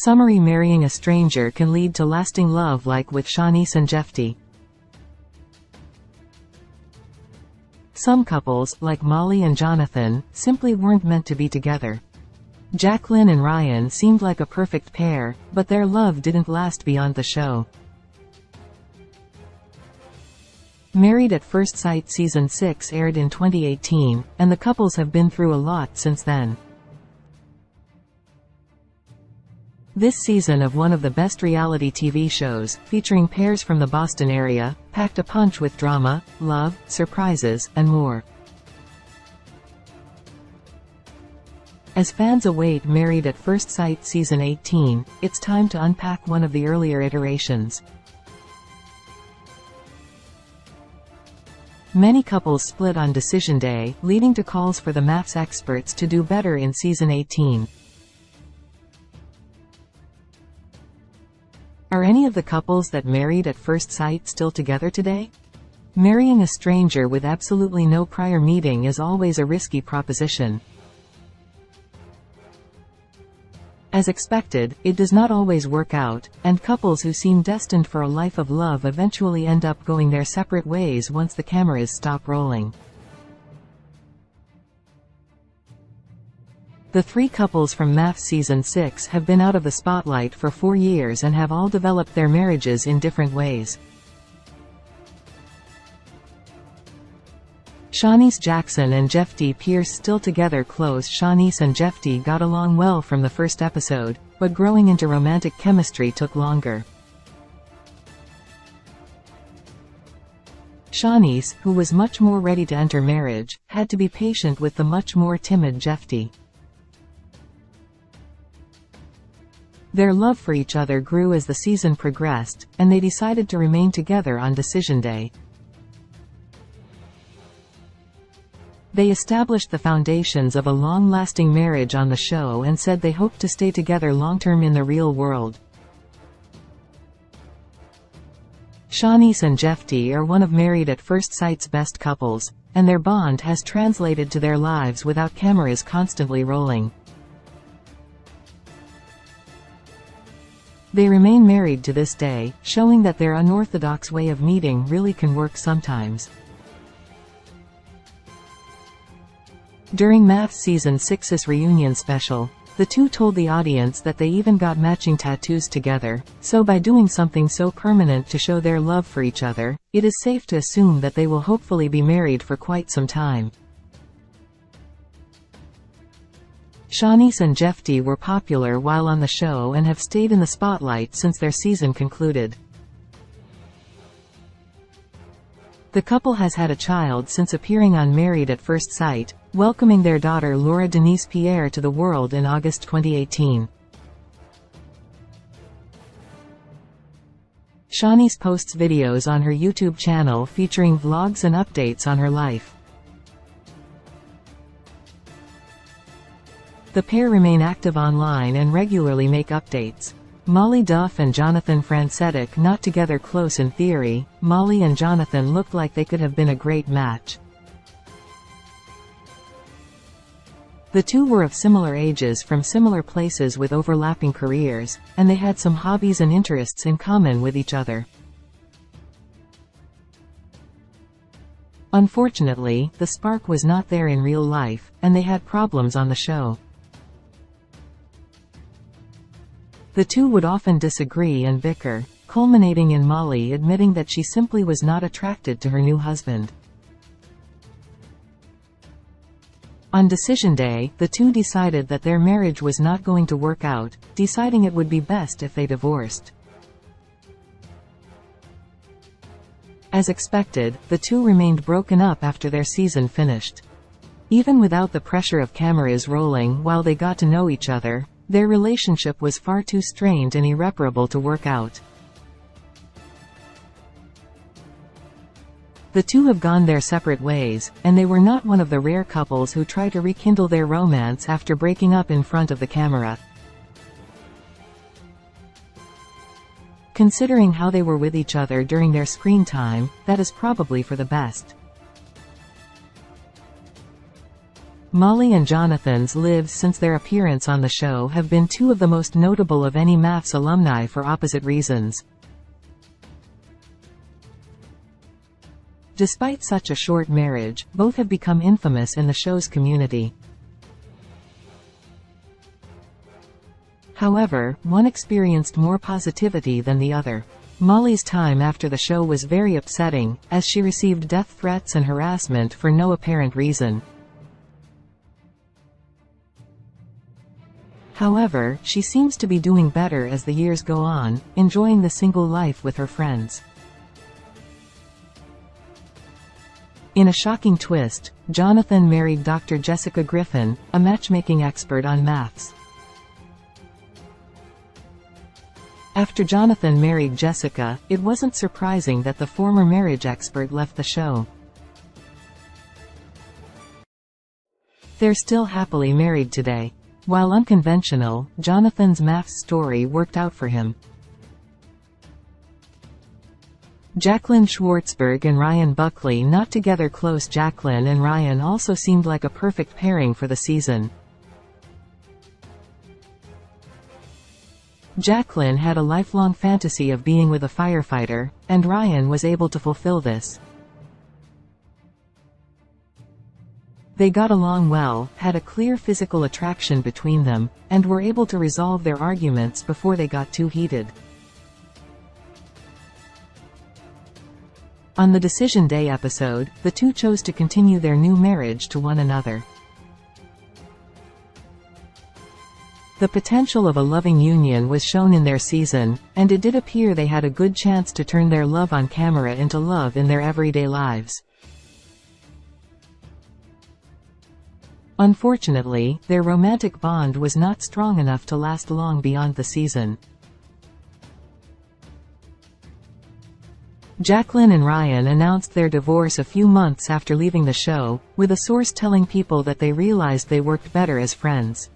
Summary: marrying a stranger can lead to lasting love, like with Shanice and Jeffty. Some couples, like Molly and Jonathan, simply weren't meant to be together. Jacqueline and Ryan seemed like a perfect pair, but their love didn't last beyond the show. Married at First Sight Season 6 aired in 2018, and the couples have been through a lot since then. This season of one of the best reality TV shows, featuring pairs from the Boston area, packed a punch with drama, love, surprises, and more. As fans await Married at First Sight Season 18, it's time to unpack one of the earlier iterations. Many couples split on decision day, leading to calls for the MAFS experts to do better in Season 18. Are any of the couples that Married at First Sight still together today? Marrying a stranger with absolutely no prior meeting is always a risky proposition. As expected, it does not always work out, and couples who seem destined for a life of love eventually end up going their separate ways once the cameras stop rolling. The three couples from MAFS Season 6 have been out of the spotlight for 4 years and have all developed their marriages in different ways. Shanice Jackson and Jeffty Pierce still together close. Shanice and Jeffty got along well from the first episode, but growing into romantic chemistry took longer. Shanice, who was much more ready to enter marriage, had to be patient with the much more timid Jeffty. Their love for each other grew as the season progressed, and they decided to remain together on decision day. They established the foundations of a long-lasting marriage on the show and said they hope to stay together long-term in the real world. Shanice and Jeffty are one of Married at First Sight's best couples, and their bond has translated to their lives without cameras constantly rolling. They remain married to this day, showing that their unorthodox way of meeting really can work sometimes. During MAFS Season 6's reunion special, the two told the audience that they even got matching tattoos together, so by doing something so permanent to show their love for each other, it is safe to assume that they will hopefully be married for quite some time. Shanice and Jeffty were popular while on the show and have stayed in the spotlight since their season concluded. The couple has had a child since appearing on Married at First Sight, welcoming their daughter Laura Denise Pierre to the world in August 2018. Shanice posts videos on her YouTube channel featuring vlogs and updates on her life. The pair remain active online and regularly make updates. Molly Duff and Jonathan Francetic not together close in theory. Molly and Jonathan looked like they could have been a great match. The two were of similar ages from similar places with overlapping careers, and they had some hobbies and interests in common with each other. Unfortunately, the spark was not there in real life, and they had problems on the show. The two would often disagree and bicker, culminating in Molly admitting that she simply was not attracted to her new husband. On decision day, the two decided that their marriage was not going to work out, deciding it would be best if they divorced. As expected, the two remained broken up after their season finished. Even without the pressure of cameras rolling while they got to know each other, their relationship was far too strained and irreparable to work out. The two have gone their separate ways, and they were not one of the rare couples who try to rekindle their romance after breaking up in front of the camera. Considering how they were with each other during their screen time, that is probably for the best. Molly and Jonathan's lives since their appearance on the show have been two of the most notable of any MAFS alumni for opposite reasons. Despite such a short marriage, both have become infamous in the show's community. However, one experienced more positivity than the other. Molly's time after the show was very upsetting, as she received death threats and harassment for no apparent reason. However, she seems to be doing better as the years go on, enjoying the single life with her friends. In a shocking twist, Jonathan married Dr. Jessica Griffin, a matchmaking expert on MAFS. After Jonathan married Jessica, it wasn't surprising that the former marriage expert left the show. They're still happily married today. While unconventional, Jonathan's MAFS story worked out for him. Jacqueline Schwartzberg and Ryan Buckley not together close. Jacqueline and Ryan also seemed like a perfect pairing for the season. Jacqueline had a lifelong fantasy of being with a firefighter, and Ryan was able to fulfill this. They got along well, had a clear physical attraction between them, and were able to resolve their arguments before they got too heated. On the Decision Day episode, the two chose to continue their new marriage to one another. The potential of a loving union was shown in their season, and it did appear they had a good chance to turn their love on camera into love in their everyday lives. Unfortunately, their romantic bond was not strong enough to last long beyond the season. Jacqueline and Ryan announced their divorce a few months after leaving the show, with a source telling People that they realized they worked better as friends.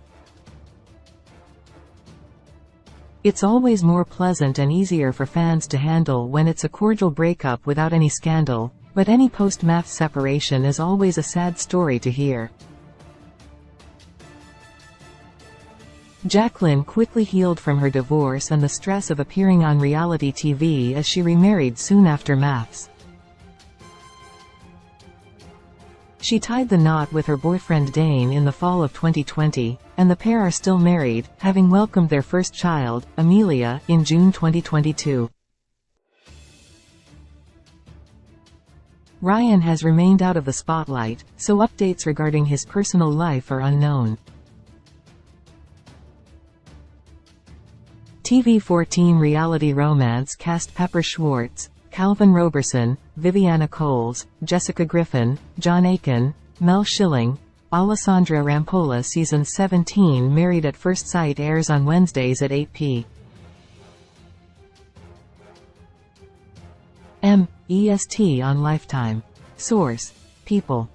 It's always more pleasant and easier for fans to handle when it's a cordial breakup without any scandal, but any post-MAFS separation is always a sad story to hear. Jacqueline quickly healed from her divorce and the stress of appearing on reality TV as she remarried soon after MAFS. She tied the knot with her boyfriend Dane in the fall of 2020, and the pair are still married, having welcomed their first child, Amelia, in June 2022. Ryan has remained out of the spotlight, so updates regarding his personal life are unknown. TV14 reality romance cast Pepper Schwartz, Calvin Roberson, Viviana Coles, Jessica Griffin, John Aiken, Mel Schilling, Alessandra Rampolla. Season 17 Married at First Sight airs on Wednesdays at 8 p.m. EST on Lifetime. Source: People.